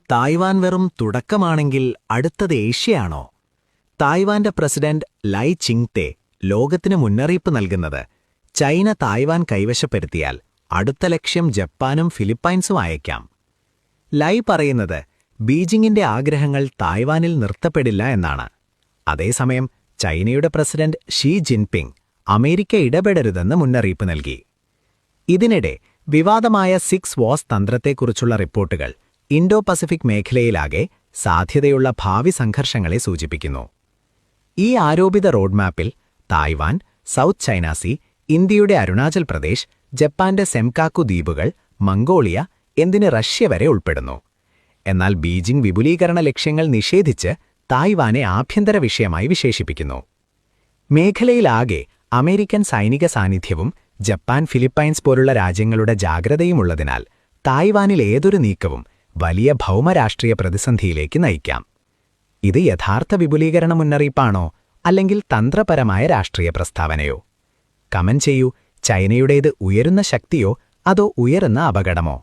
Taiwan വെറും തുടക്കമാണെങ്കിൽ അടുത്തത് ഏഷ്യയാണോ? തായ്വാന്റെ president ലൈ ചിങ്തെ ലോകത്തിന് മുന്നറിയിപ്പ് നൽകുന്നത് ചൈന തായ്വാൻ കൈവശപ്പെടുത്തിയാൽ അടുത്ത ലക്ഷ്യം ജപ്പാനും ഫിലിപ്പൈൻസും ആയേക്കാം. ലൈ പറയുന്നത് ബീജിംഗിന്റെ ആഗ്രഹങ്ങൾ തായ്വാനിൽ നിർത്തപ്പെടില്ല എന്നാണ്. അതേസമയം ചൈനയുടെ പ്രസിഡന്റ് ഷീ ജിൻപിങ് അമേരിക്ക ഇടപെടരുതെന്ന് മുന്നറിയിപ്പ് നൽകി. ഇതിനിടെ വിവാദമായ 6 വാസ് തന്ത്രത്തെക്കുറിച്ചുള്ള റിപ്പോർട്ടുകൾ ഇൻഡോ പസഫിക് മേഖലയിലാകെ സാധ്യതയുള്ള ഭാവി സംഘർഷങ്ങളെ സൂചിപ്പിക്കുന്നു. ഈ ആരോപിത റോഡ്മാപ്പിൽ തായ്വാൻ, സൗത്ത് ചൈന സീ, ഇന്ത്യയുടെ അരുണാചൽ പ്രദേശ്, ജപ്പാന്റെ സെംകാക്കു ദ്വീപുകൾ, മംഗോളിയ എന്തിന് റഷ്യ വരെ ഉൾപ്പെടുന്നു. എന്നാൽ ബീജിംഗ് വിപുലീകരണ ലക്ഷ്യങ്ങൾ നിഷേധിച്ച് തായ്വാനെ ആഭ്യന്തര വിഷയമായി വിശേഷിപ്പിക്കുന്നു. മേഖലയിലാകെ അമേരിക്കൻ സൈനിക സാന്നിധ്യവും ജപ്പാൻ, ഫിലിപ്പൈൻസ് പോലുള്ള രാജ്യങ്ങളുടെ ജാഗ്രതയുമുള്ളതിനാൽ തായ്വാനിൽ ഏതൊരു നീക്കവും വലിയ ഭൗമരാഷ്ട്രീയ പ്രതിസന്ധിയിലേക്ക് നയിക്കാം. ഇത് യഥാർത്ഥ വിപുലീകരണ മുന്നറിയിപ്പാണോ അല്ലെങ്കിൽ തന്ത്രപരമായ രാഷ്ട്രീയ പ്രസ്താവനയോ? കമന്റ് ചെയ്യൂ. ചൈനയുടേത് ഉയരുന്ന ശക്തിയോ അതോ ഉയരുന്ന അപകടമോ?